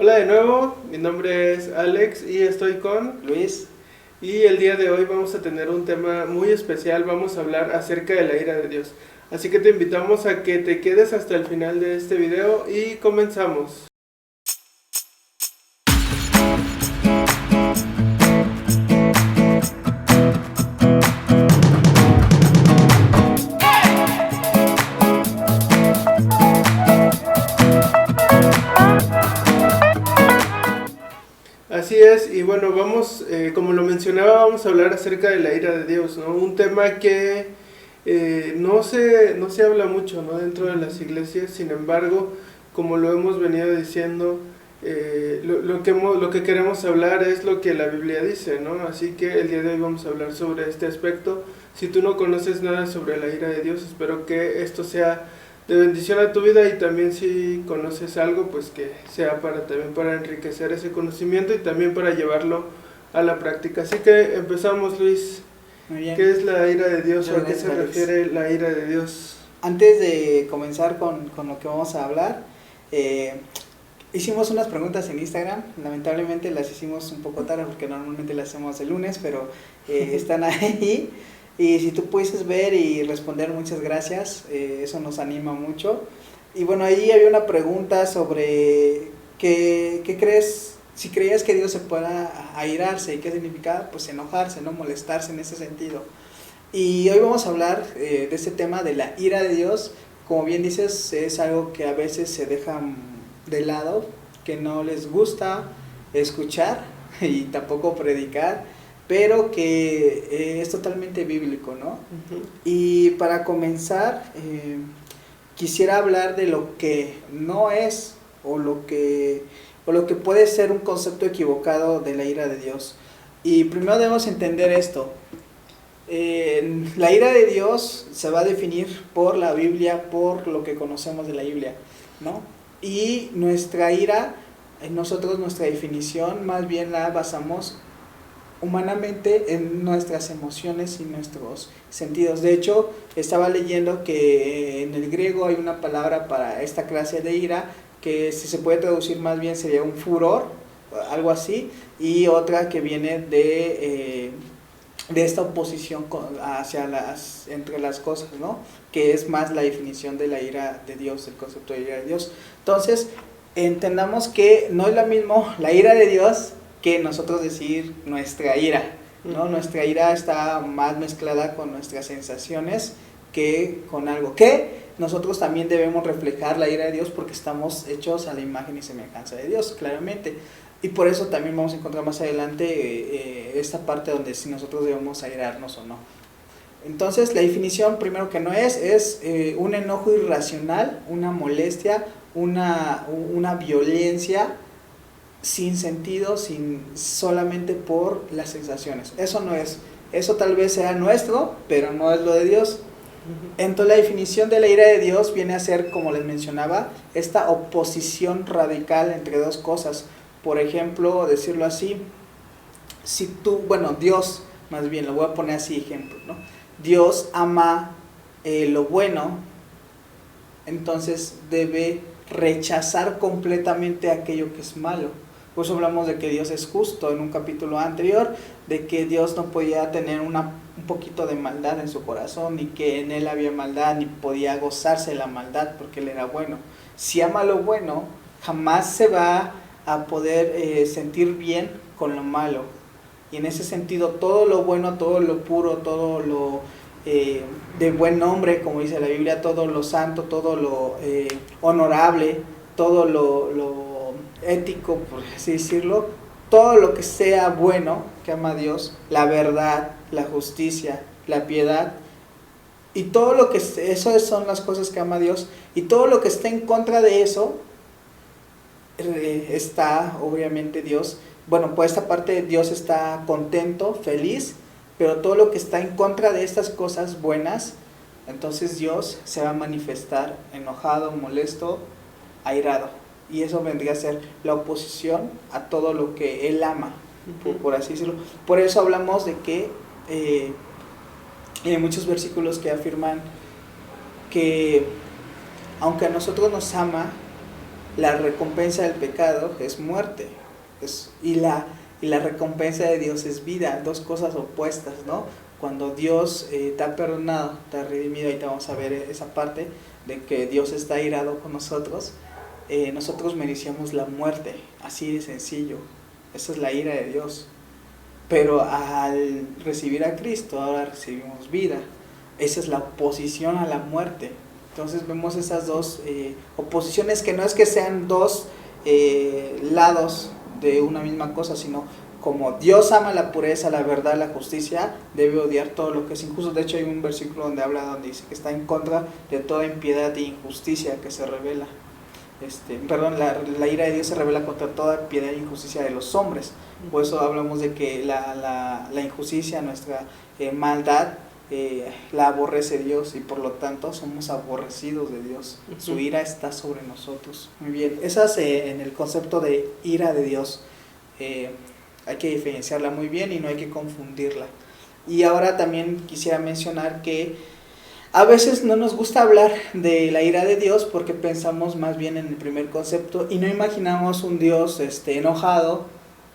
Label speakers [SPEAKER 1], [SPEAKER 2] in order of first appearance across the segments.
[SPEAKER 1] Hola de nuevo, mi nombre es Alex y estoy con
[SPEAKER 2] Luis.
[SPEAKER 1] y el día de hoy vamos a tener un tema muy especial, vamos a hablar acerca de la ira de Dios. Así que te invitamos a que te quedes hasta el final de este video y comenzamos. Así es, y bueno, vamos, como lo mencionaba, vamos a hablar acerca de la ira de Dios, ¿no? Un tema que no se habla mucho, ¿no? Dentro de las iglesias. Sin embargo, como lo hemos venido diciendo, lo que queremos hablar es lo que la Biblia dice, ¿no? Así que el día de hoy vamos a hablar sobre este aspecto. Si tú no conoces nada sobre la ira de Dios, espero que esto sea de bendición a tu vida, y también si conoces algo, pues que sea también para enriquecer ese conocimiento y también para llevarlo a la práctica. Así que empezamos, Luis.
[SPEAKER 2] Muy bien.
[SPEAKER 1] ¿Qué es la ira de Dios o
[SPEAKER 2] Muchas
[SPEAKER 1] a qué se
[SPEAKER 2] gracias, Alex.
[SPEAKER 1] refiere la ira de Dios?
[SPEAKER 2] Antes de comenzar con lo que vamos a hablar, hicimos unas preguntas en Instagram. Lamentablemente las hicimos un poco tarde porque normalmente las hacemos el lunes, pero están ahí. Y si tú pudieses ver y responder, muchas gracias. Eso nos anima mucho. Y bueno, ahí había una pregunta sobre ¿qué crees? Si creías que Dios se pueda airarse, ¿y qué significa? Pues enojarse, no molestarse en ese sentido. Y hoy vamos a hablar de este tema de la ira de Dios. Como bien dices, es algo que a veces se deja de lado, que no les gusta escuchar y tampoco predicar, pero que es totalmente bíblico, ¿no?
[SPEAKER 1] Uh-huh.
[SPEAKER 2] Y para comenzar, quisiera hablar de lo que no es o lo que puede ser un concepto equivocado de la ira de Dios. Y primero debemos entender esto. La ira de Dios se va a definir por la Biblia, por lo que conocemos de la Biblia, ¿no? Y nuestra ira, nosotros nuestra definición más bien la basamos humanamente en nuestras emociones y nuestros sentidos. De hecho, estaba leyendo que en el griego hay una palabra para esta clase de ira que, si se puede traducir más bien, sería un furor, algo así, y otra que viene de esta oposición entre las cosas, ¿no? Que es más la definición de la ira de Dios, el concepto de ira de Dios. Entonces, entendamos que no es lo mismo la ira de Dios que nosotros decir nuestra ira, ¿no? Uh-huh. Nuestra ira está más mezclada con nuestras sensaciones que con algo que nosotros también debemos reflejar la ira de Dios, porque estamos hechos a la imagen y semejanza de Dios, claramente. Y por eso también vamos a encontrar más adelante esta parte donde si nosotros debemos airarnos o no. Entonces, la definición, primero que no es un enojo irracional, una molestia, una violencia sin sentido, solamente por las sensaciones. Eso no es. Eso tal vez sea nuestro, pero no es lo de Dios. Entonces, la definición de la ira de Dios viene a ser, como les mencionaba, esta oposición radical entre dos cosas. Por ejemplo, decirlo así, si tú, bueno, Dios, más bien, lo voy a poner así ejemplo, ¿no? Dios ama lo bueno, entonces debe rechazar completamente aquello que es malo. Por eso hablamos de que Dios es justo en un capítulo anterior, de que Dios no podía tener un poquito de maldad en su corazón, ni que en él había maldad, ni podía gozarse de la maldad porque él era bueno. Si ama lo bueno, jamás se va a poder sentir bien con lo malo. Y en ese sentido, todo lo bueno, todo lo puro, todo lo de buen nombre, como dice la Biblia, todo lo santo, todo lo honorable, todo lo ético, por así decirlo, todo lo que sea bueno, que ama a Dios, la verdad, la justicia, la piedad, y todo lo que, eso son las cosas que ama a Dios, y todo lo que esté en contra de eso, está obviamente Dios, bueno, por esta parte Dios está contento, feliz, pero todo lo que está en contra de estas cosas buenas, entonces Dios se va a manifestar enojado, molesto, airado. Y eso vendría a ser la oposición a todo lo que Él ama, por así decirlo. Por eso hablamos de que hay muchos versículos que afirman que aunque a nosotros nos ama, la recompensa del pecado es muerte, y la recompensa de Dios es vida, dos cosas opuestas, ¿no? Cuando Dios te ha perdonado, te ha redimido, y te vamos a ver esa parte de que Dios está airado con nosotros, nosotros merecíamos la muerte, así de sencillo, esa es la ira de Dios. Pero al recibir a Cristo, ahora recibimos vida. Esa es la oposición a la muerte. Entonces vemos esas dos oposiciones, que no es que sean dos lados de una misma cosa, sino como Dios ama la pureza, la verdad, la justicia, debe odiar todo lo que es injusto. De hecho hay un versículo donde dice que está en contra de toda impiedad e injusticia que se revela. La ira de Dios se revela contra toda piedad e injusticia de los hombres. Por eso hablamos de que la injusticia, nuestra maldad, la aborrece Dios, y por lo tanto somos aborrecidos de Dios. Su ira está sobre nosotros. Muy bien, esas en el concepto de ira de Dios, hay que diferenciarla muy bien y no hay que confundirla. Y ahora también quisiera mencionar que a veces no nos gusta hablar de la ira de Dios porque pensamos más bien en el primer concepto y no imaginamos un Dios enojado,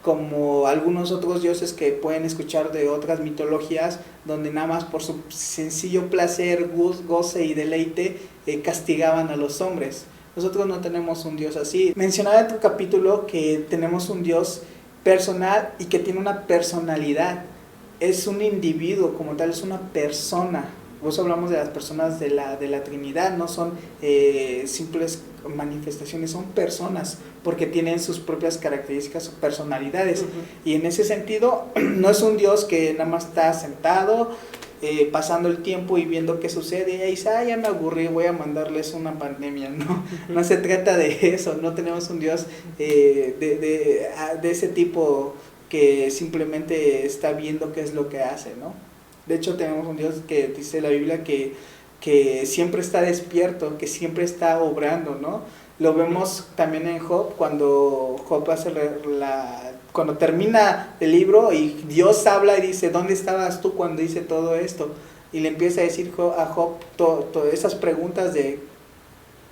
[SPEAKER 2] como algunos otros dioses que pueden escuchar de otras mitologías, donde nada más por su sencillo placer, goce y deleite castigaban a los hombres. Nosotros no tenemos un Dios así. Mencionaba en tu capítulo que tenemos un Dios personal y que tiene una personalidad. Es un individuo como tal, es una persona. Por eso hablamos de las personas de la Trinidad, no son simples manifestaciones, son personas, porque tienen sus propias características o personalidades. Y en ese sentido, no es un Dios que nada más está sentado, pasando el tiempo y viendo qué sucede, y dice, ya me aburrí, voy a mandarles una pandemia. No se trata de eso, no tenemos un Dios de ese tipo que simplemente está viendo qué es lo que hace, ¿no? De hecho tenemos un Dios que dice la Biblia que siempre está despierto, que siempre está obrando, ¿no? Lo vemos también en Job, cuando Job hace cuando termina el libro y Dios habla y dice, ¿dónde estabas tú cuando hice todo esto? Y le empieza a decir a Job todas esas preguntas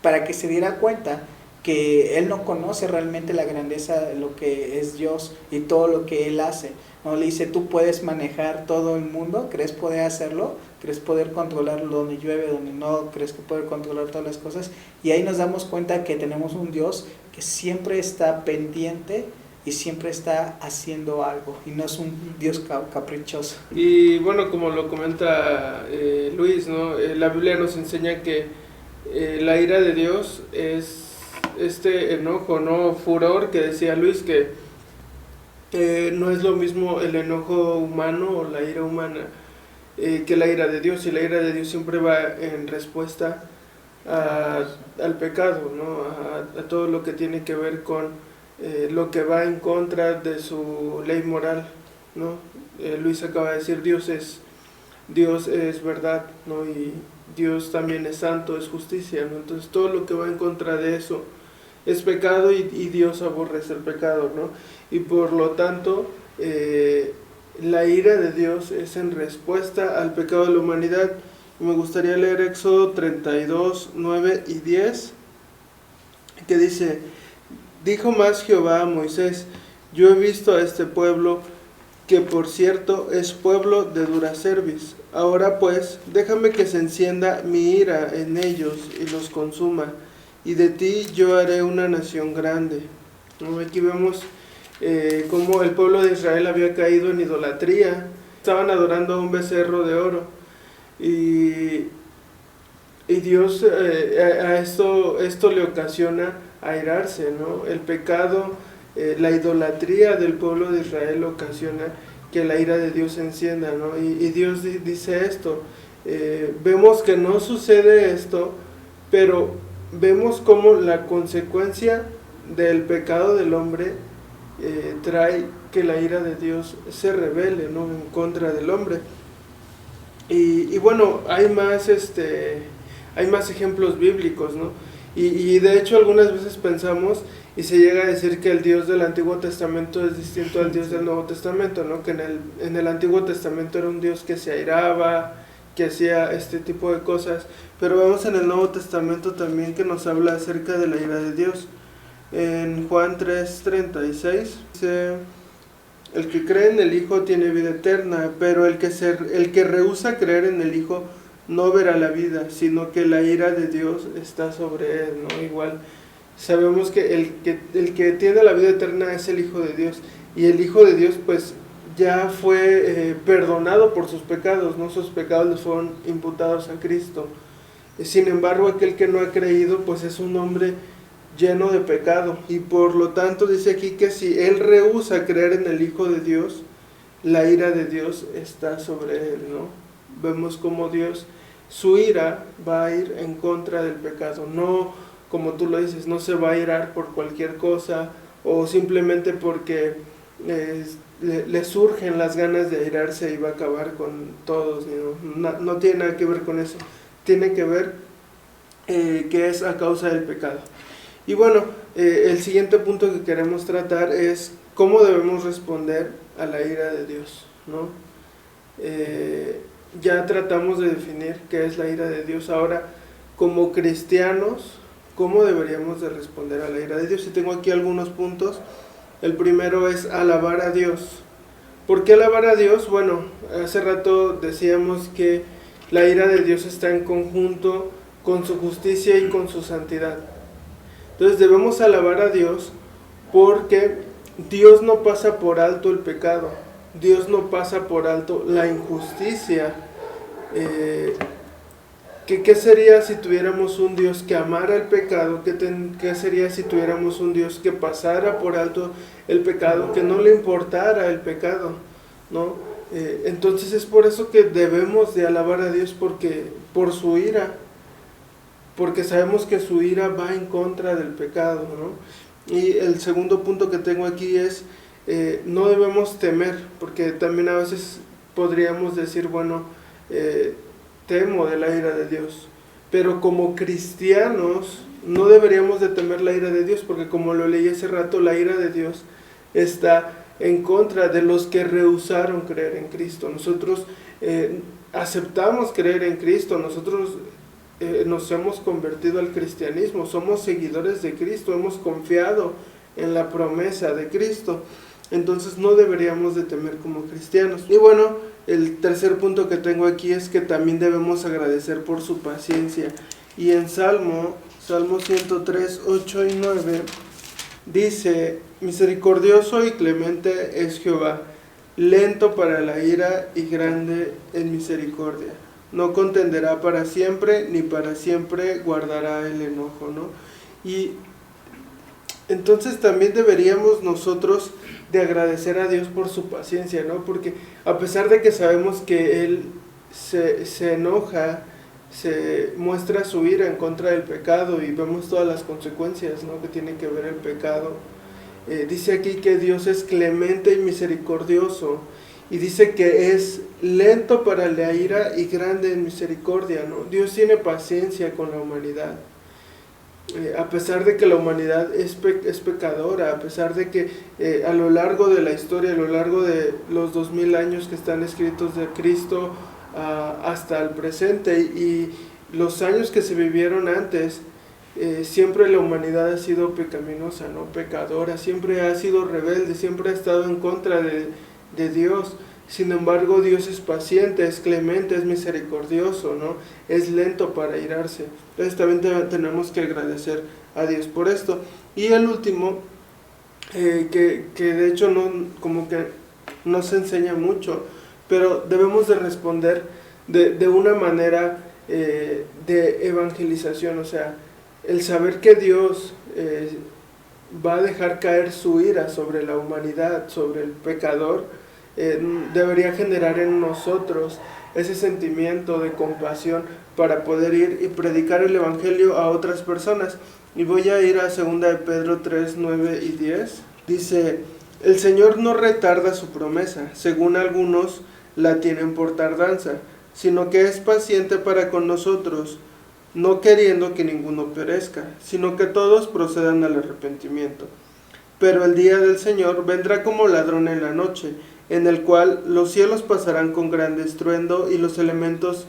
[SPEAKER 2] para que se diera cuenta que él no conoce realmente la grandeza de lo que es Dios y todo lo que él hace. No le dice, tú puedes manejar todo el mundo, ¿crees poder hacerlo? ¿Crees poder controlar donde llueve, donde no? ¿Crees que poder controlar todas las cosas? Y ahí nos damos cuenta que tenemos un Dios que siempre está pendiente y siempre está haciendo algo, y no es un Dios caprichoso.
[SPEAKER 1] Y bueno, como lo comenta Luis, ¿no? La Biblia nos enseña que la ira de Dios es este enojo, ¿no? Furor, que decía Luis, que no es lo mismo el enojo humano o la ira humana que la ira de Dios, y la ira de Dios siempre va en respuesta al pecado, ¿no? A todo lo que tiene que ver con lo que va en contra de su ley moral, ¿no? Luis acaba de decir, Dios es verdad, ¿no? Y Dios también es santo, es justicia, ¿no? Entonces todo lo que va en contra de eso es pecado, y Dios aborrece el pecado, ¿no? Y por lo tanto la ira de Dios es en respuesta al pecado de la humanidad. Me gustaría leer Éxodo 32, 9 y 10, que dice, dijo más Jehová a Moisés, yo he visto a este pueblo, que por cierto es pueblo de dura cerviz. Ahora pues, déjame que se encienda mi ira en ellos y los consuma, y de ti yo haré una nación grande. Aquí vemos cómo el pueblo de Israel había caído en idolatría, estaban adorando a un becerro de oro, y Dios a esto le ocasiona airarse, ¿no? El pecado, la idolatría del pueblo de Israel ocasiona que la ira de Dios se encienda, ¿no? Y Dios dice esto, vemos que no sucede esto, pero vemos cómo la consecuencia del pecado del hombre trae que la ira de Dios se revele, ¿no? En contra del hombre. Y bueno, hay más ejemplos bíblicos, ¿no? Y de hecho algunas veces pensamos y se llega a decir que el Dios del Antiguo Testamento es distinto al Dios del Nuevo Testamento, ¿no? Que en el Antiguo Testamento era un Dios que se airaba, que hacía este tipo de cosas, pero vemos en el Nuevo Testamento también que nos habla acerca de la ira de Dios. en Juan 3:36, dice: el que cree en el Hijo tiene vida eterna, pero el que rehúsa creer en el Hijo no verá la vida, sino que la ira de Dios está sobre él, ¿no? Igual sabemos que el que tiene la vida eterna es el Hijo de Dios, y el Hijo de Dios pues ya fue perdonado por sus pecados, ¿no? Sus pecados les fueron imputados a Cristo. Sin embargo, aquel que no ha creído pues es un hombre lleno de pecado, y por lo tanto dice aquí que si él rehúsa creer en el Hijo de Dios, la ira de Dios está sobre él, ¿no? Vemos como Dios, su ira va a ir en contra del pecado, no como tú lo dices, no se va a irar por cualquier cosa o simplemente porque le surgen las ganas de irarse y va a acabar con todos, no tiene nada que ver con eso, tiene que ver que es a causa del pecado. Y bueno, el siguiente punto que queremos tratar es cómo debemos responder a la ira de Dios, ¿no? Ya tratamos de definir qué es la ira de Dios. Ahora, como cristianos, ¿cómo deberíamos de responder a la ira de Dios? Y tengo aquí algunos puntos. El primero es alabar a Dios. ¿Por qué alabar a Dios? Bueno, hace rato decíamos que la ira de Dios está en conjunto con su justicia y con su santidad. Entonces debemos alabar a Dios porque Dios no pasa por alto el pecado, Dios no pasa por alto la injusticia. ¿Qué sería si tuviéramos un Dios que amara el pecado? ¿Qué sería si tuviéramos un Dios que pasara por alto el pecado, que no le importara el pecado, ¿no? Entonces es por eso que debemos de alabar a Dios, porque por su ira, porque sabemos que su ira va en contra del pecado, ¿no? Y el segundo punto que tengo aquí es, no debemos temer, porque también a veces podríamos decir, bueno, temo de la ira de Dios, pero como cristianos no deberíamos de temer la ira de Dios, porque como lo leí hace rato, la ira de Dios está en contra de los que rehusaron creer en Cristo. Nosotros aceptamos creer en Cristo, nosotros nos hemos convertido al cristianismo, somos seguidores de Cristo, hemos confiado en la promesa de Cristo, entonces no deberíamos de temer como cristianos. Y bueno, el tercer punto que tengo aquí es que también debemos agradecer por su paciencia, y en Salmo 103, 8 y 9 dice: misericordioso y clemente es Jehová, lento para la ira y grande en misericordia. No contenderá para siempre, ni para siempre guardará el enojo, ¿no? Y entonces también deberíamos nosotros de agradecer a Dios por su paciencia, ¿no? Porque a pesar de que sabemos que Él se enoja, se muestra su ira en contra del pecado, y vemos todas las consecuencias, ¿no?, que tiene que ver el pecado. Dice aquí que Dios es clemente y misericordioso, y dice que es lento para la ira y grande en misericordia, ¿no? Dios tiene paciencia con la humanidad. A pesar de que la humanidad es pecadora, a pesar de que a lo largo de la historia, a lo largo de los 2000 años que están escritos de Cristo hasta el presente, y los años que se vivieron antes, siempre la humanidad ha sido pecaminosa, ¿no?, pecadora, siempre ha sido rebelde, siempre ha estado en contra de Dios. Sin embargo, Dios es paciente, es clemente, es misericordioso, ¿no? Es lento para irarse. Entonces también tenemos que agradecer a Dios por esto. Y el último, que de hecho como que no se enseña mucho, pero debemos de responder de una manera de evangelización, o sea, el saber que Dios va a dejar caer su ira sobre la humanidad, sobre el pecador, debería generar en nosotros ese sentimiento de compasión para poder ir y predicar el evangelio a otras personas. Y voy a ir a 2 de Pedro 3, 9 y 10. Dice: el Señor no retarda su promesa, según algunos la tienen por tardanza, sino que es paciente para con nosotros, no queriendo que ninguno perezca, sino que todos procedan al arrepentimiento. Pero el día del Señor vendrá como ladrón en la noche, en el cual los cielos pasarán con gran estruendo, y los elementos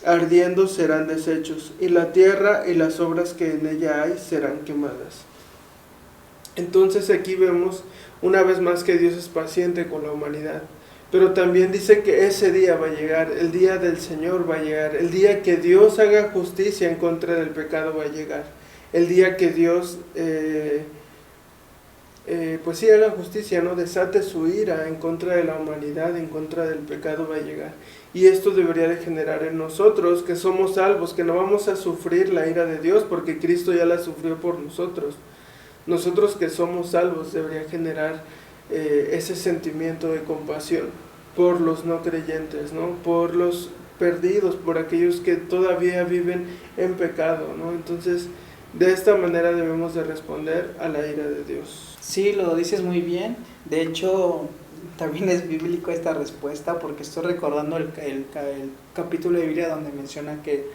[SPEAKER 1] ardiendo serán deshechos, y la tierra y las obras que en ella hay serán quemadas. Entonces aquí vemos una vez más que Dios es paciente con la humanidad, pero también dice que ese día va a llegar, el día del Señor va a llegar, el día que Dios haga justicia en contra del pecado va a llegar, el día que Dios pues sí haga justicia, ¿no? Desate su ira en contra de la humanidad, en contra del pecado va a llegar. Y esto debería de generar en nosotros, que somos salvos, que no vamos a sufrir la ira de Dios, porque Cristo ya la sufrió por nosotros. Nosotros que somos salvos debería generar ese sentimiento de compasión por los no creyentes, ¿no? Por los perdidos, por aquellos que todavía viven en pecado, ¿no? Entonces, de esta manera debemos de responder a la ira de Dios.
[SPEAKER 2] Sí, lo dices muy bien. De hecho, también es bíblico esta respuesta, porque estoy recordando el capítulo de Biblia donde menciona que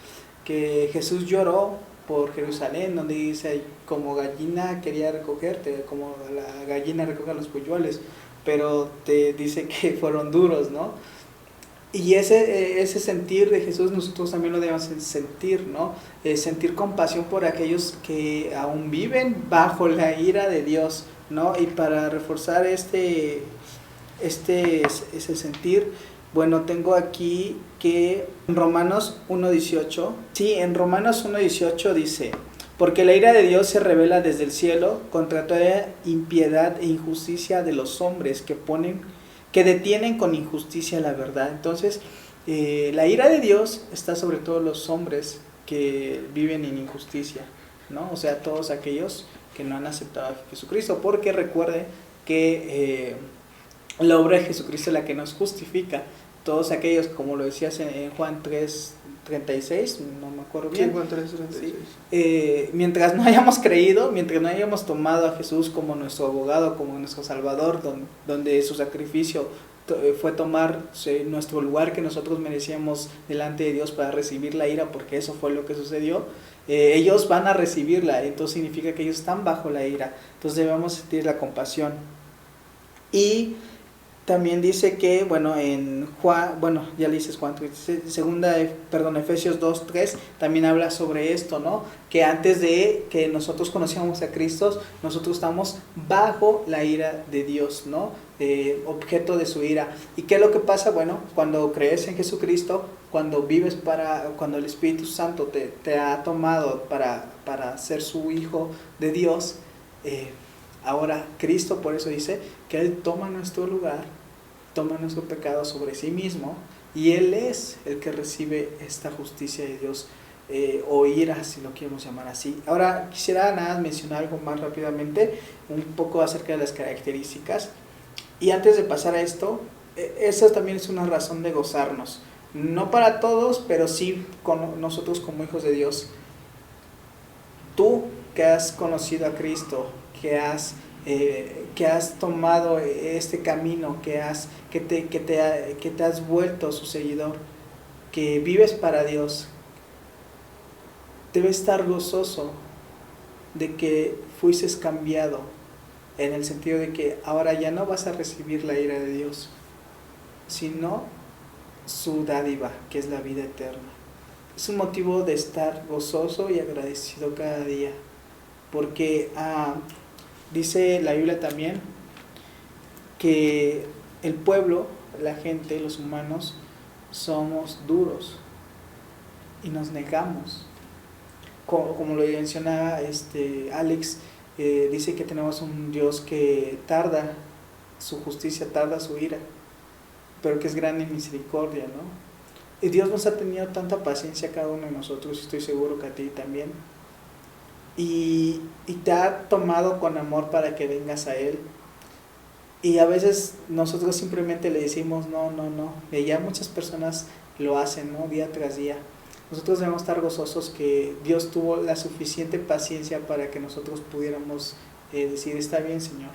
[SPEAKER 2] Jesús lloró por Jerusalén, donde dice, como gallina quería recogerte, como la gallina recoge los polluelos, pero te dice que fueron duros, ¿no? Y ese sentir de Jesús nosotros también lo debemos sentir, ¿no? Sentir compasión por aquellos que aún viven bajo la ira de Dios, ¿no? Y para reforzar ese sentir, bueno, tengo aquí que en Romanos 1:18, sí, en Romanos 1:18 dice, porque la ira de Dios se revela desde el cielo contra toda impiedad e injusticia de los hombres que detienen con injusticia la verdad. Entonces, la ira de Dios está sobre todos los hombres que viven en injusticia, ¿no? O sea, todos aquellos que no han aceptado a Jesucristo, porque recuerde que la obra de Jesucristo es la que nos justifica. Todos aquellos, como lo decías en Juan 3:36, no me acuerdo bien.
[SPEAKER 1] Sí, Juan 3:36.
[SPEAKER 2] Sí. Mientras no hayamos creído, mientras no hayamos tomado a Jesús como nuestro abogado, como nuestro Salvador, donde su sacrificio fue tomar nuestro lugar que nosotros merecíamos delante de Dios para recibir la ira, porque eso fue lo que sucedió, ellos van a recibirla, entonces significa que ellos están bajo la ira, entonces debemos sentir la compasión. Y también dice que, bueno, en Juan, bueno, ya le dices Juan, Efesios 2:3 también habla sobre esto, ¿no? Que antes de que nosotros conociéramos a Cristo, nosotros estamos bajo la ira de Dios, ¿no? Objeto de su ira. ¿Y qué es lo que pasa? Bueno, cuando crees en Jesucristo, cuando el Espíritu Santo te ha tomado para ser su hijo de Dios, ahora Cristo, por eso dice que Él toma nuestro lugar, toma nuestro pecado sobre sí mismo, y Él es el que recibe esta justicia de Dios, o ira, si lo queremos llamar así. Ahora quisiera nada más mencionar algo más rápidamente, un poco acerca de las características, y antes de pasar a esto, eso también es una razón de gozarnos, no para todos, pero sí con nosotros como hijos de Dios. Tú que has conocido a Cristo, que has tomado este camino, que te has vuelto su seguidor, que vives para Dios, debes estar gozoso de que fuiste cambiado, en el sentido de que ahora ya no vas a recibir la ira de Dios, sino su dádiva, que es la vida eterna. Es un motivo de estar gozoso y agradecido cada día, porque dice la Biblia también que el pueblo, la gente, los humanos, somos duros y nos negamos. Como lo mencionaba Alex, dice que tenemos un Dios que tarda su justicia, tarda su ira, pero que es grande en misericordia, ¿no? Y Dios nos ha tenido tanta paciencia a cada uno de nosotros, y estoy seguro que a ti también. Y te ha tomado con amor para que vengas a Él. Y a veces nosotros simplemente le decimos no. Y ya muchas personas lo hacen, ¿no? Día tras día. Nosotros debemos estar gozosos que Dios tuvo la suficiente paciencia para que nosotros pudiéramos decir, está bien, Señor,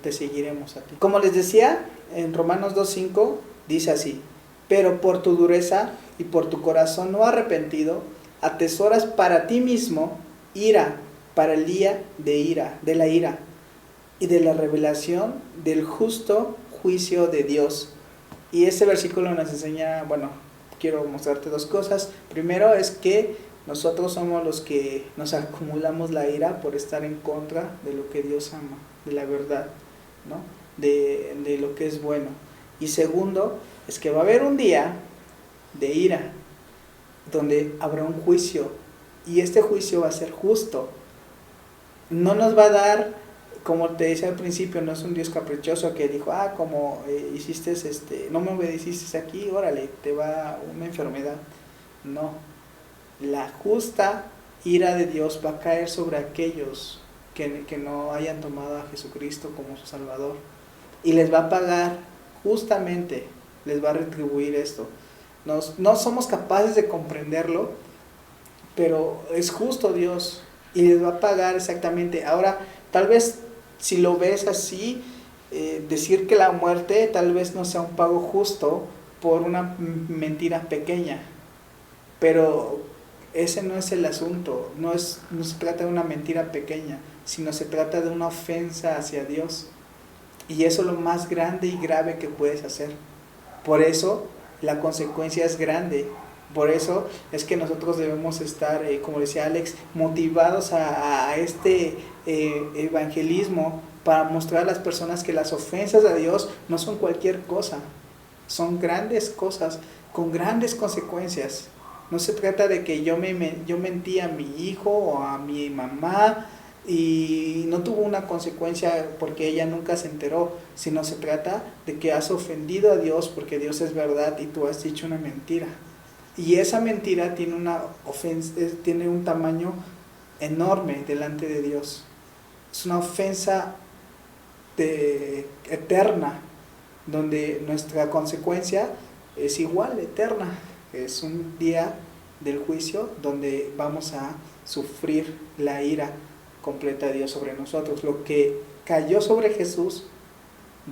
[SPEAKER 2] te seguiremos a ti. Como les decía, en Romanos 2:5 dice así, pero por tu dureza y por tu corazón no arrepentido, atesoras para ti mismo ira para el día de la ira y de la revelación del justo juicio de Dios. Y este versículo nos enseña, bueno, quiero mostrarte dos cosas. Primero es que Nosotros somos los que nos acumulamos la ira por estar en contra de lo que Dios ama, de la verdad, ¿no? De lo que es bueno. Y segundo, es que va a haber un día de ira, donde habrá un juicio, y este juicio va a ser justo. No nos va a dar, como te decía al principio, no es un Dios caprichoso que dijo, como hiciste, no me obedeciste aquí, órale, te va una enfermedad. No, la justa ira de Dios va a caer sobre aquellos que no hayan tomado a Jesucristo como su Salvador, y les va a pagar justamente, les va a retribuir esto. No somos capaces de comprenderlo, pero es justo Dios y les va a pagar exactamente. Ahora, tal vez si lo ves así, decir que la muerte tal vez no sea un pago justo por una mentira pequeña, pero ese no es el asunto. No se trata de una mentira pequeña, sino se trata de una ofensa hacia Dios, y eso es lo más grande y grave que puedes hacer. Por eso la consecuencia es grande. Por eso es que nosotros debemos estar, como decía Alex, motivados a este evangelismo, para mostrar a las personas que las ofensas a Dios no son cualquier cosa, son grandes cosas con grandes consecuencias. No se trata de que yo mentí a mi hijo o a mi mamá y no tuvo una consecuencia porque ella nunca se enteró, sino se trata de que has ofendido a Dios, porque Dios es verdad y tú has dicho una mentira. Y esa mentira tiene tiene un tamaño enorme delante de Dios. Es una ofensa eterna, donde nuestra consecuencia es igual, eterna. Es un día del juicio donde vamos a sufrir la ira completa de Dios sobre nosotros. Lo que cayó sobre Jesús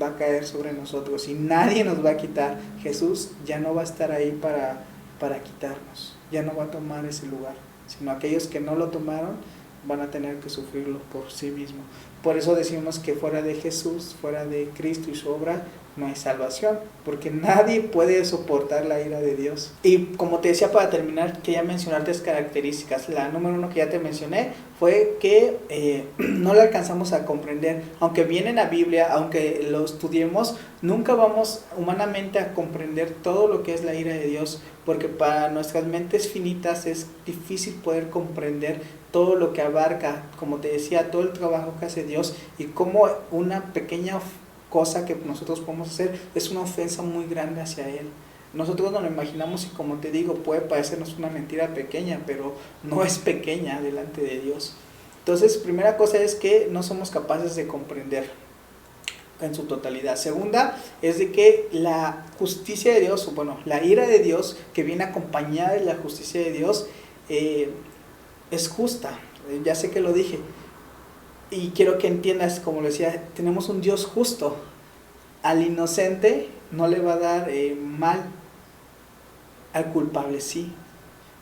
[SPEAKER 2] va a caer sobre nosotros y nadie nos va a quitar. Jesús ya no va a estar ahí para quitarnos, ya no va a tomar ese lugar, sino aquellos que no lo tomaron van a tener que sufrirlo por sí mismos. Por eso decimos que fuera de Jesús, fuera de Cristo y su obra, no hay salvación, porque nadie puede soportar la ira de Dios. Y como te decía, para terminar, quería mencionar 3 características. La número 1 que ya te mencioné fue que no la alcanzamos a comprender. Aunque viene en la Biblia, aunque lo estudiemos, nunca vamos humanamente a comprender todo lo que es la ira de Dios, porque para nuestras mentes finitas es difícil poder comprender todo lo que abarca, como te decía, todo el trabajo que hace Dios, y cómo una pequeña cosa que nosotros podemos hacer es una ofensa muy grande hacia Él. Nosotros no lo imaginamos y, como te digo, puede parecernos una mentira pequeña, pero no es pequeña delante de Dios. Entonces, primera cosa es que no somos capaces de comprender en su totalidad. Segunda es de que la justicia de Dios, la ira de Dios que viene acompañada de la justicia de Dios, es justa. Ya sé que lo dije, y quiero que entiendas, como lo decía, tenemos un Dios justo. Al inocente no le va a dar mal, al culpable sí.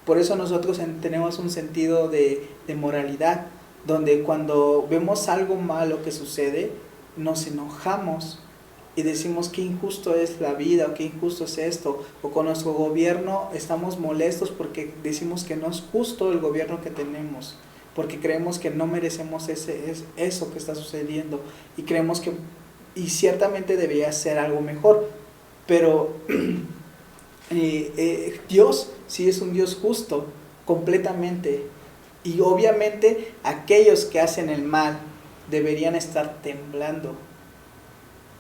[SPEAKER 2] Por eso nosotros tenemos un sentido de moralidad, donde cuando vemos algo malo que sucede, nos enojamos y decimos qué injusto es la vida, o qué injusto es esto, o con nuestro gobierno estamos molestos porque decimos que no es justo el gobierno que tenemos, porque creemos que no merecemos eso que está sucediendo, y creemos que, y ciertamente debería ser algo mejor, pero Dios sí es un Dios justo, completamente, y obviamente aquellos que hacen el mal deberían estar temblando,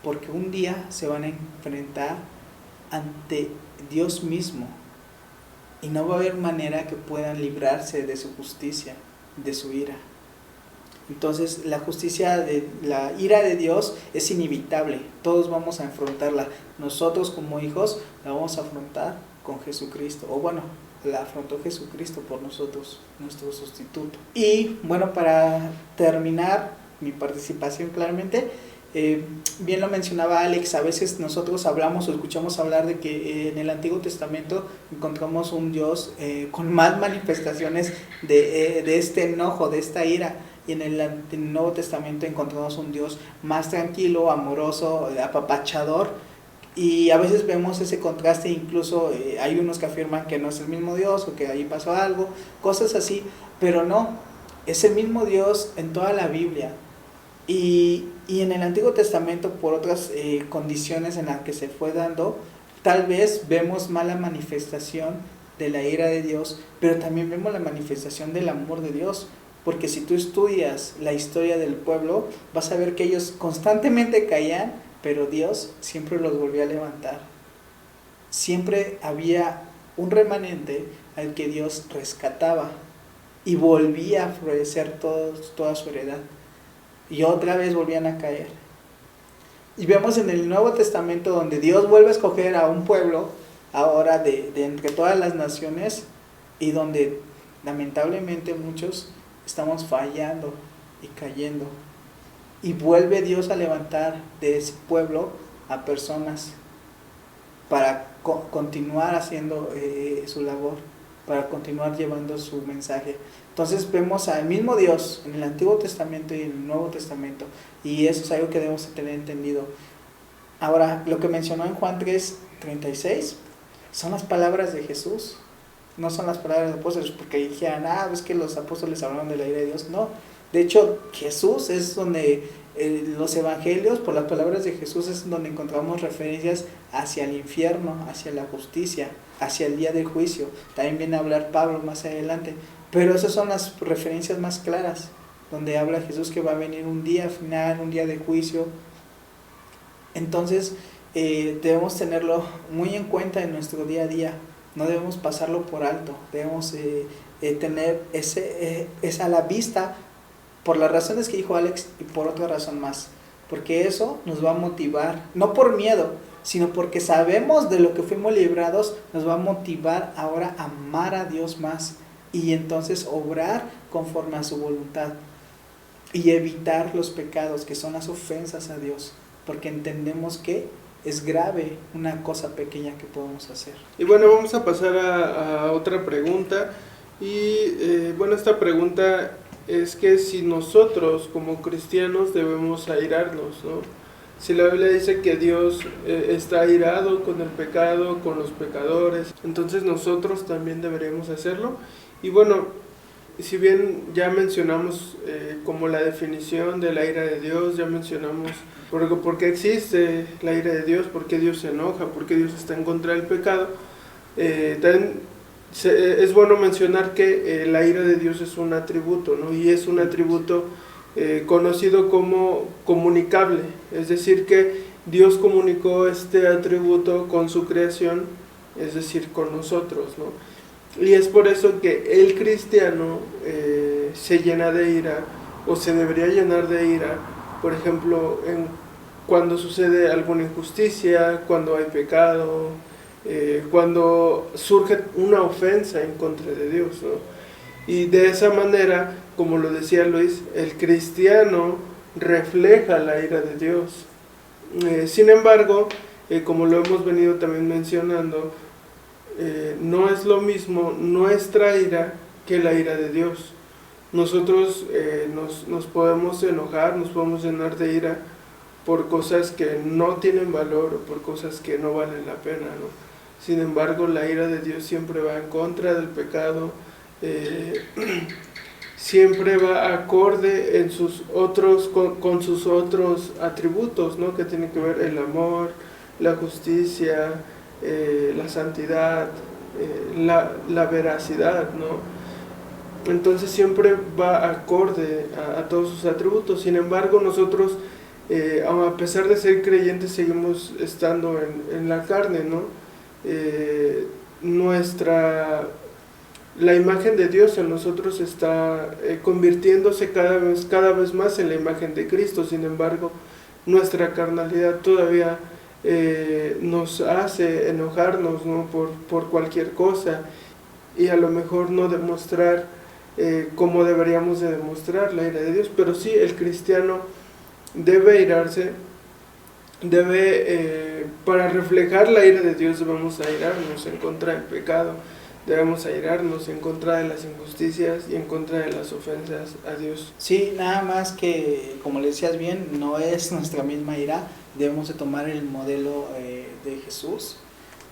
[SPEAKER 2] porque un día se van a enfrentar ante Dios mismo, y no va a haber manera que puedan librarse de su justicia, de su ira. Entonces la ira de Dios es inevitable, todos vamos a enfrentarla. Nosotros como hijos la vamos a afrontar con Jesucristo, la afrontó Jesucristo por nosotros, nuestro sustituto. Y para terminar mi participación claramente, bien lo mencionaba Alex, a veces nosotros hablamos o escuchamos hablar de que en el Antiguo Testamento encontramos un Dios con más manifestaciones de este enojo, de esta ira, y en el Nuevo Testamento encontramos un Dios más tranquilo, amoroso, apapachador, Y a veces vemos ese contraste, incluso hay unos que afirman que no es el mismo Dios o que ahí pasó algo, cosas así, pero no, es el mismo Dios en toda la Biblia. Y en el Antiguo Testamento, por otras condiciones en las que se fue dando, tal vez vemos más la manifestación de la ira de Dios, pero también vemos la manifestación del amor de Dios. Porque si tú estudias la historia del pueblo, vas a ver que ellos constantemente caían, pero Dios siempre los volvía a levantar. Siempre había un remanente al que Dios rescataba y volvía a florecer toda su heredad. Y otra vez volvían a caer. Y vemos en el Nuevo Testamento donde Dios vuelve a escoger a un pueblo, ahora de entre todas las naciones, y donde lamentablemente muchos estamos fallando y cayendo. Y vuelve Dios a levantar de ese pueblo a personas para continuar haciendo su labor, para continuar llevando su mensaje. Entonces vemos al mismo Dios en el Antiguo Testamento y en el Nuevo Testamento, y eso es algo que debemos tener entendido. Ahora, lo que mencionó en Juan 3:36 son las palabras de Jesús, no son las palabras de los apóstoles, porque dijeran, es que los apóstoles hablaron de la ira de Dios. No, de hecho Jesús es donde los evangelios, por las palabras de Jesús, es donde encontramos referencias hacia el infierno, hacia la justicia, hacia el día del juicio. También viene a hablar Pablo más adelante, pero esas son las referencias más claras, donde habla Jesús que va a venir un día final, un día de juicio. Entonces debemos tenerlo muy en cuenta en nuestro día a día, no debemos pasarlo por alto, debemos tener esa a la vista, por las razones que dijo Alex y por otra razón más, porque eso nos va a motivar, no por miedo, sino porque sabemos de lo que fuimos librados, nos va a motivar ahora a amar a Dios más y entonces obrar conforme a su voluntad y evitar los pecados que son las ofensas a Dios, porque entendemos que es grave una cosa pequeña que podemos hacer.
[SPEAKER 1] Y bueno, vamos a pasar a otra pregunta. Y bueno, esta pregunta es que si nosotros como cristianos debemos airarnos, ¿no? Si la Biblia dice que Dios está airado con el pecado, con los pecadores, entonces nosotros también deberíamos hacerlo. Y bueno, si bien ya mencionamos como la definición de la ira de Dios, ya mencionamos por qué existe la ira de Dios, por qué Dios se enoja, por qué Dios está en contra del pecado, también es bueno mencionar que la ira de Dios es un atributo, ¿no? Y es un atributo conocido como comunicable, es decir que Dios comunicó este atributo con su creación, es decir, con nosotros, ¿no? Y es por eso que el cristiano se llena de ira, o se debería llenar de ira, por ejemplo, cuando sucede alguna injusticia, cuando hay pecado, cuando surge una ofensa en contra de Dios, ¿no? Y de esa manera, como lo decía Luis, el cristiano refleja la ira de Dios. Sin embargo, como lo hemos venido también mencionando, no es lo mismo nuestra ira que la ira de Dios. Nosotros nos podemos enojar, nos podemos llenar de ira por cosas que no tienen valor o por cosas que no valen la pena, ¿no? Sin embargo, la ira de Dios siempre va en contra del pecado, siempre va acorde en sus otros, con sus otros atributos, ¿no? Que tienen que ver el amor, la justicia, la santidad, la veracidad, ¿no? Entonces siempre va acorde a todos sus atributos. Sin embargo, nosotros, a pesar de ser creyentes, seguimos estando en la carne, ¿no? La imagen de Dios en nosotros está convirtiéndose cada vez más en la imagen de Cristo. Sin embargo, nuestra carnalidad todavía nos hace enojarnos, ¿no? por cualquier cosa, y a lo mejor no demostrar como deberíamos de demostrar la ira de Dios. Pero sí, el cristiano debe airarse, para reflejar la ira de Dios debemos airarnos en contra del pecado, debemos airarnos en contra de las injusticias y en contra de las ofensas a Dios.
[SPEAKER 2] Sí, nada más que, como le decías bien, no es nuestra misma ira, debemos de tomar el modelo de Jesús.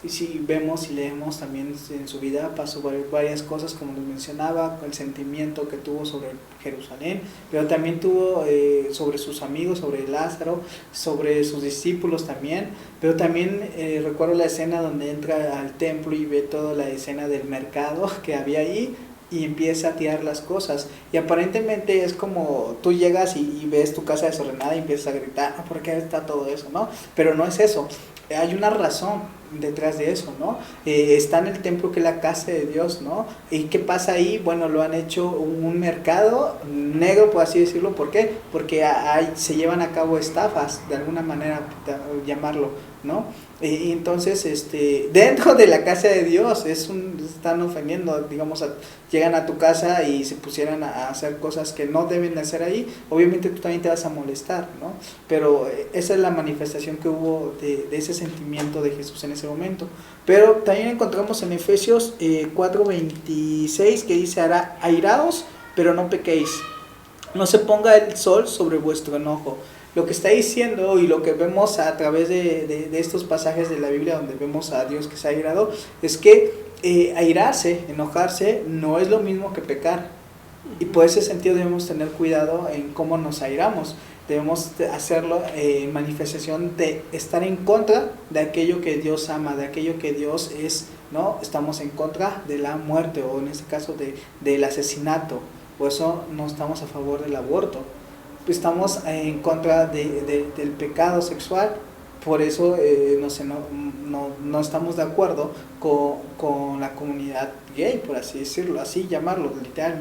[SPEAKER 2] Y si vemos y leemos también en su vida pasó varias cosas, como les mencionaba, el sentimiento que tuvo sobre Jerusalén, pero también tuvo sobre sus amigos, sobre Lázaro, sobre sus discípulos también, pero también recuerdo la escena donde entra al templo y ve toda la escena del mercado que había ahí y empieza a tirar las cosas, y aparentemente es como tú llegas y ves tu casa desordenada y empiezas a gritar, ¿por qué está todo eso? ¿No? Pero no es eso. Hay una razón detrás de eso, ¿no? Está en el templo, que es la casa de Dios, ¿no? ¿Y qué pasa ahí? Bueno, lo han hecho un mercado negro, por así decirlo. ¿Por qué? Porque se llevan a cabo estafas, de alguna manera llamarlo, ¿no? Y entonces, dentro de la casa de Dios están ofendiendo, digamos, llegan a tu casa y se pusieran a hacer cosas que no deben de hacer ahí, obviamente tú también te vas a molestar, ¿no? Pero esa es la manifestación que hubo de ese sentimiento de Jesús en ese momento. Pero también encontramos en Efesios 4:26 que dice, airaos, pero no pequéis, no se ponga el sol sobre vuestro enojo. Lo que está diciendo y lo que vemos a través de estos pasajes de la Biblia donde vemos a Dios que se ha airado, es que airarse, enojarse, no es lo mismo que pecar. Y por ese sentido debemos tener cuidado en cómo nos airamos. Debemos hacerlo en manifestación de estar en contra de aquello que Dios ama, de aquello que Dios es, ¿no? Estamos en contra de la muerte, o en este caso del asesinato. Por eso no estamos a favor del aborto. Estamos en contra del pecado sexual, por eso no estamos de acuerdo con la comunidad gay, por así decirlo, así llamarlo, literal,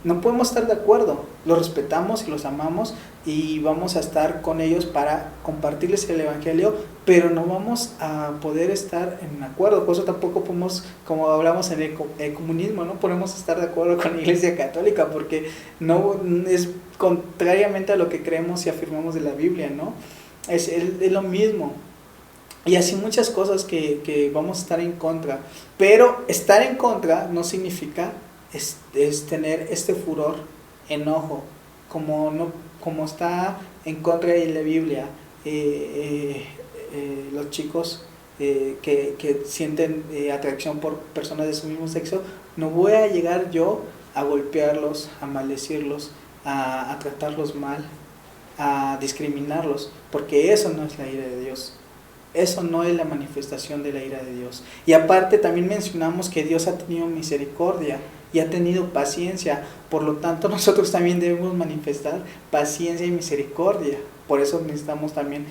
[SPEAKER 2] no podemos estar de acuerdo, los respetamos y los amamos y vamos a estar con ellos para compartirles el evangelio, pero no vamos a poder estar en acuerdo. Por eso tampoco podemos, como hablamos en el comunismo, no podemos estar de acuerdo con la Iglesia Católica, porque no es contrariamente a lo que creemos y afirmamos de la Biblia, ¿no? Es lo mismo. Y así muchas cosas que vamos a estar en contra, pero estar en contra no significa es tener este furor, enojo, como está en contra de la Biblia. Los chicos que sienten atracción por personas de su mismo sexo, no voy a llegar yo a golpearlos, a maldecirlos, a tratarlos mal, a discriminarlos, porque eso no es la ira de Dios. Eso no es la manifestación de la ira de Dios. Y aparte también mencionamos que Dios ha tenido misericordia y ha tenido paciencia. Por lo tanto, nosotros también debemos manifestar paciencia y misericordia. Por eso necesitamos también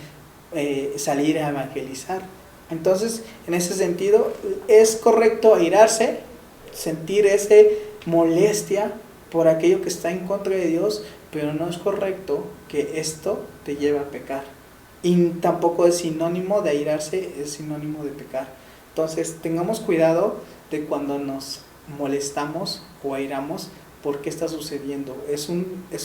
[SPEAKER 2] salir a evangelizar. Entonces, en ese sentido, es correcto airarse, sentir esa molestia por aquello que está en contra de Dios, pero no es correcto que esto te lleve a pecar. Y tampoco es sinónimo de airarse, es sinónimo de pecar. Entonces, tengamos cuidado de cuando nos molestamos o airamos, por qué está sucediendo. ¿Es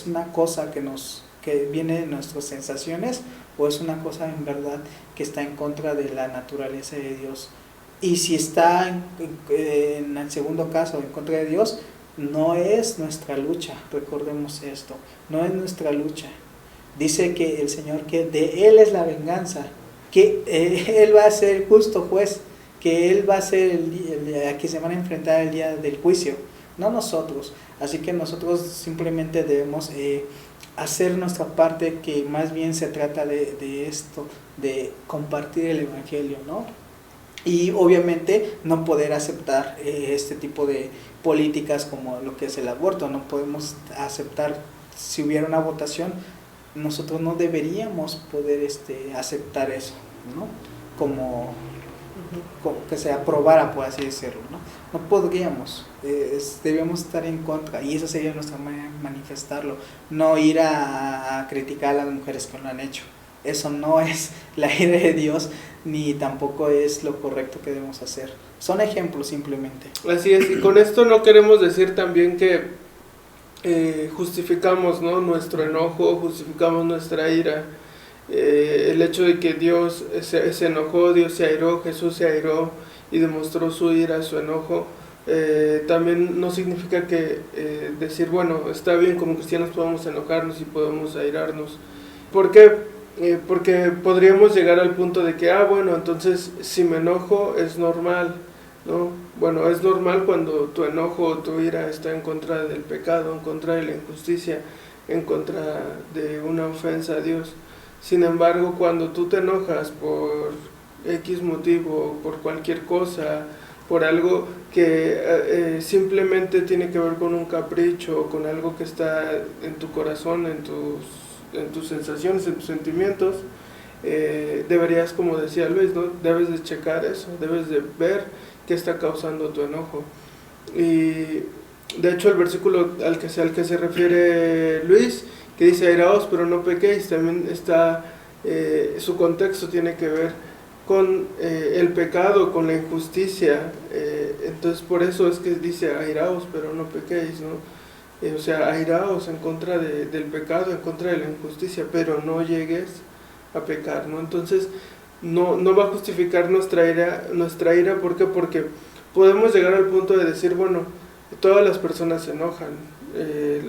[SPEAKER 2] una cosa que viene de nuestras sensaciones, o es una cosa en verdad que está en contra de la naturaleza de Dios? Y si está en el segundo caso en contra de Dios, no es nuestra lucha, recordemos esto, no es nuestra lucha. Dice que el Señor, que de Él es la venganza, que Él va a ser el justo juez, que Él va a ser el que se van a enfrentar el día del juicio, no nosotros. Así que nosotros simplemente debemos hacer nuestra parte, que más bien se trata de esto, de compartir el evangelio, ¿no? Y obviamente no poder aceptar este tipo de políticas como lo que es el aborto. No podemos aceptar, si hubiera una votación, nosotros no deberíamos poder aceptar eso, ¿no? Como que se aprobara, por así decirlo, no podríamos, debemos estar en contra, y esa sería nuestra manera de manifestarlo, no ir a criticar a las mujeres que lo han hecho. Eso no es la ira de Dios, ni tampoco es lo correcto que debemos hacer. Son ejemplos simplemente.
[SPEAKER 1] Así es, y con esto no queremos decir también que justificamos, ¿no?, nuestro enojo, justificamos nuestra ira. El hecho de que Dios se enojó, Dios se airó, Jesús se airó, y demostró su ira, su enojo, también no significa que decir, bueno, está bien, como cristianos podemos enojarnos y podemos airarnos. ¿Por qué? Porque podríamos llegar al punto de que, bueno, entonces si me enojo es normal, ¿no? Bueno, es normal cuando tu enojo o tu ira está en contra del pecado, en contra de la injusticia, en contra de una ofensa a Dios. Sin embargo, cuando tú te enojas por X motivo, por cualquier cosa, por algo que simplemente tiene que ver con un capricho, con algo que está en tu corazón, en tus sensaciones, en tus sentimientos, deberías, como decía Luis, ¿no? Debes de checar eso, debes de ver qué está causando tu enojo. Y de hecho el versículo al que se refiere Luis, que dice airaos pero no pequéis, también está, su contexto tiene que ver con el pecado, con la injusticia, entonces por eso es que dice airaos pero no pequéis, ¿no? O sea, airaos en contra del pecado, en contra de la injusticia, pero no llegues a pecar, ¿no? Entonces no va a justificar nuestra ira, ¿por qué? Porque podemos llegar al punto de decir, bueno, todas las personas se enojan,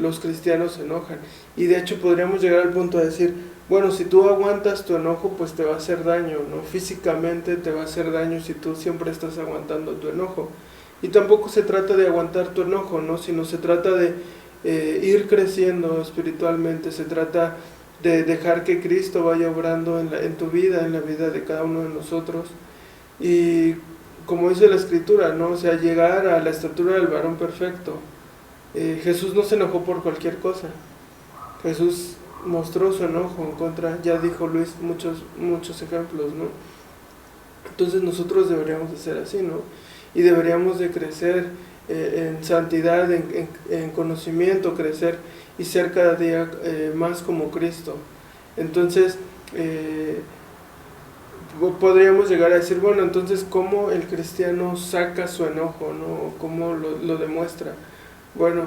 [SPEAKER 1] los cristianos se enojan, y de hecho podríamos llegar al punto de decir, bueno, si tú aguantas tu enojo, pues te va a hacer daño, ¿no? Físicamente te va a hacer daño si tú siempre estás aguantando tu enojo. Y tampoco se trata de aguantar tu enojo, ¿no? Sino se trata de ir creciendo espiritualmente, se trata de dejar que Cristo vaya obrando en tu vida, en la vida de cada uno de nosotros. Y como dice la Escritura, ¿no? O sea, llegar a la estatura del varón perfecto. Jesús no se enojó por cualquier cosa. Jesús mostró su enojo en contra, ya dijo Luis muchos ejemplos, ¿no? Entonces nosotros deberíamos de ser así, ¿no? Y deberíamos de crecer en santidad, en conocimiento, crecer y ser cada día más como Cristo. Entonces podríamos llegar a decir, bueno, entonces ¿cómo el cristiano saca su enojo, ¿no? ¿Cómo lo demuestra? Bueno,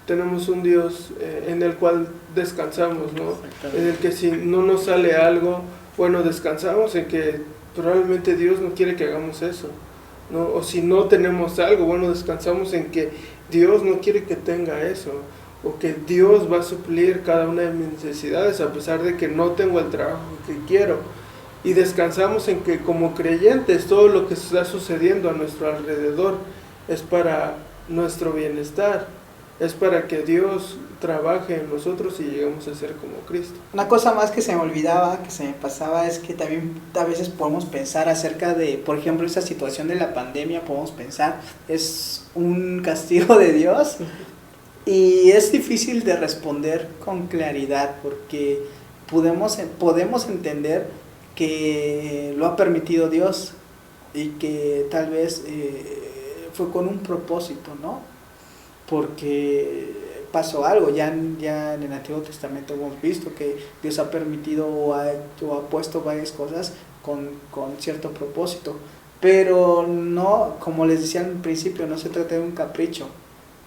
[SPEAKER 1] tenemos un Dios en el cual descansamos, ¿no? En el que si no nos sale algo, bueno, descansamos en que probablemente Dios no quiere que hagamos eso, ¿no? O si no tenemos algo, bueno, descansamos en que Dios no quiere que tenga eso, o que Dios va a suplir cada una de mis necesidades a pesar de que no tengo el trabajo que quiero. Y descansamos en que como creyentes todo lo que está sucediendo a nuestro alrededor es para nuestro bienestar, es para que Dios trabaje en nosotros y lleguemos a ser como Cristo.
[SPEAKER 2] Una cosa más que se me olvidaba, que se me pasaba, es que también a veces podemos pensar acerca de, por ejemplo, esa situación de la pandemia, podemos pensar, es un castigo de Dios, y es difícil de responder con claridad, porque podemos entender que lo ha permitido Dios, y que tal vez fue con un propósito, ¿no? Porque pasó algo, ya en el Antiguo Testamento hemos visto que Dios ha permitido o ha puesto varias cosas con cierto propósito, pero no, como les decía al principio, no se trata de un capricho,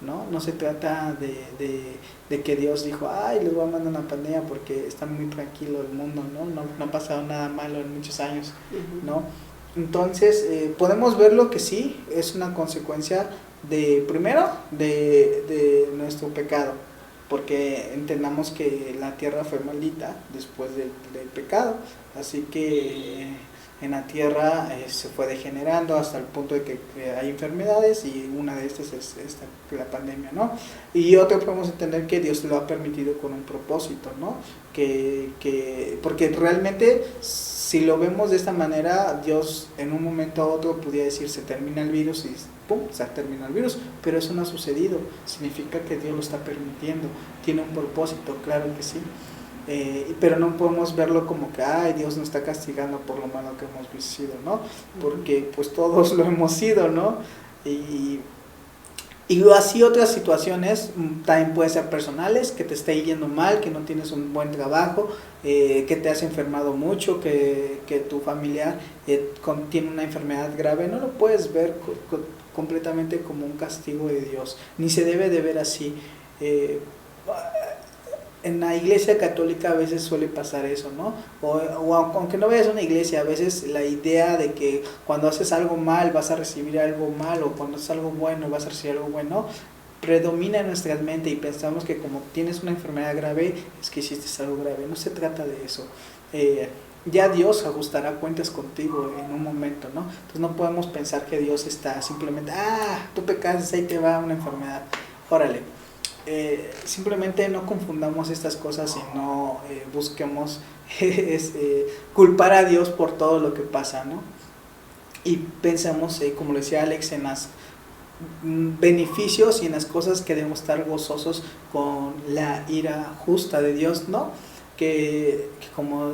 [SPEAKER 2] no se trata de que Dios dijo, ay, les voy a mandar una pandemia porque está muy tranquilo el mundo, no ha pasado nada malo en muchos años, ¿no? Entonces podemos verlo que sí, es una consecuencia primero de nuestro pecado, porque entendamos que la tierra fue maldita después del pecado, así que en la tierra se fue degenerando hasta el punto de que hay enfermedades, y una de estas es la pandemia, ¿no? Y otra podemos entender que Dios lo ha permitido con un propósito, ¿no? Porque realmente, si lo vemos de esta manera, Dios en un momento a otro pudiera decir, se termina el virus, y ¡pum!, se terminó el virus, pero eso no ha sucedido, significa que Dios lo está permitiendo, tiene un propósito, claro que sí. Pero no podemos verlo como que, ay, Dios nos está castigando por lo malo que hemos sido, ¿no? Porque pues todos lo hemos sido, ¿no? Y así otras situaciones también pueden ser personales, que te esté yendo mal, que no tienes un buen trabajo, que te has enfermado mucho, que tu familiar tiene una enfermedad grave. No lo puedes ver completamente como un castigo de Dios, ni se debe de ver así. en la iglesia católica a veces suele pasar eso, ¿no? O aunque no vayas a una iglesia, a veces la idea de que cuando haces algo mal vas a recibir algo mal, o cuando haces algo bueno vas a recibir algo bueno, predomina en nuestra mente, y pensamos que como tienes una enfermedad grave es que hiciste algo grave. No se trata de eso. Ya Dios ajustará cuentas contigo en un momento, ¿no? Entonces no podemos pensar que Dios está simplemente, tú pecaste, ahí te va una enfermedad, órale. Simplemente no confundamos estas cosas y no busquemos culpar a Dios por todo lo que pasa, ¿no? Y pensemos, como le decía Alex, en los beneficios y en las cosas que debemos estar gozosos con la ira justa de Dios, ¿no? Que como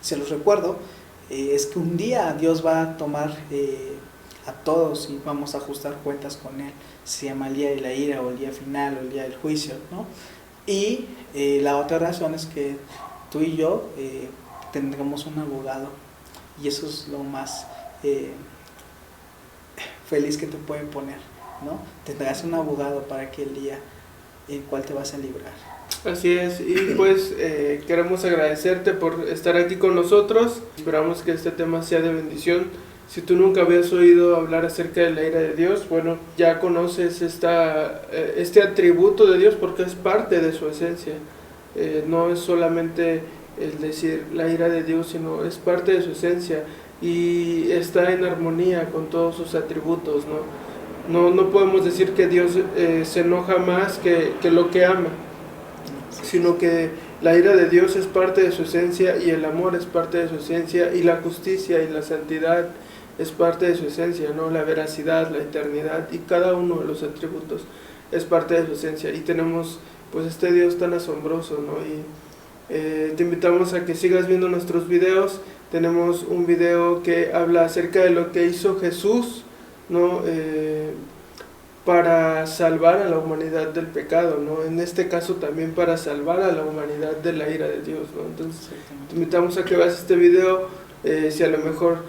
[SPEAKER 2] se los recuerdo, es que un día Dios va a tomar a todos y vamos a ajustar cuentas con Él. Se llama el día de la ira, o el día final, o el día del juicio, ¿no? Y la otra razón es que tú y yo tendremos un abogado, y eso es lo más feliz que te pueden poner, ¿no? Tendrás un abogado para aquel día en el cual te vas a librar.
[SPEAKER 1] Así es, y pues queremos agradecerte por estar aquí con nosotros. Esperamos que este tema sea de bendición. Si tú nunca habías oído hablar acerca de la ira de Dios, bueno, ya conoces este atributo de Dios, porque es parte de su esencia. No es solamente el decir la ira de Dios, sino es parte de su esencia y está en armonía con todos sus atributos, ¿no? No podemos decir que Dios se enoja más que lo que ama, sino que la ira de Dios es parte de su esencia, y el amor es parte de su esencia, y la justicia y la santidad es parte de su esencia, ¿no? La veracidad, la eternidad y cada uno de los atributos es parte de su esencia, y tenemos pues este Dios tan asombroso, ¿no? Y te invitamos a que sigas viendo nuestros videos. Tenemos un video que habla acerca de lo que hizo Jesús, ¿no? Para salvar a la humanidad del pecado, ¿no? En este caso también para salvar a la humanidad de la ira de Dios, ¿no? Entonces te invitamos a que veas este video. Si a lo mejor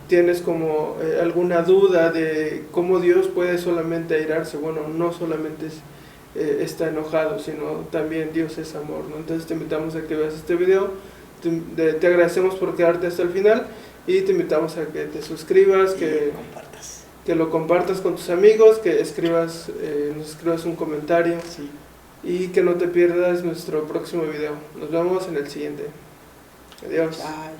[SPEAKER 1] tienes como alguna duda de cómo Dios puede solamente airarse, bueno, no solamente está enojado, sino también Dios es amor, ¿no? Entonces te invitamos a que veas este video. Te agradecemos por quedarte hasta el final, y te invitamos a que te suscribas, que lo compartas con tus amigos, que nos escribas un comentario,
[SPEAKER 2] sí,
[SPEAKER 1] y que no te pierdas nuestro próximo video. Nos vemos en el siguiente. Adiós.
[SPEAKER 2] Bye.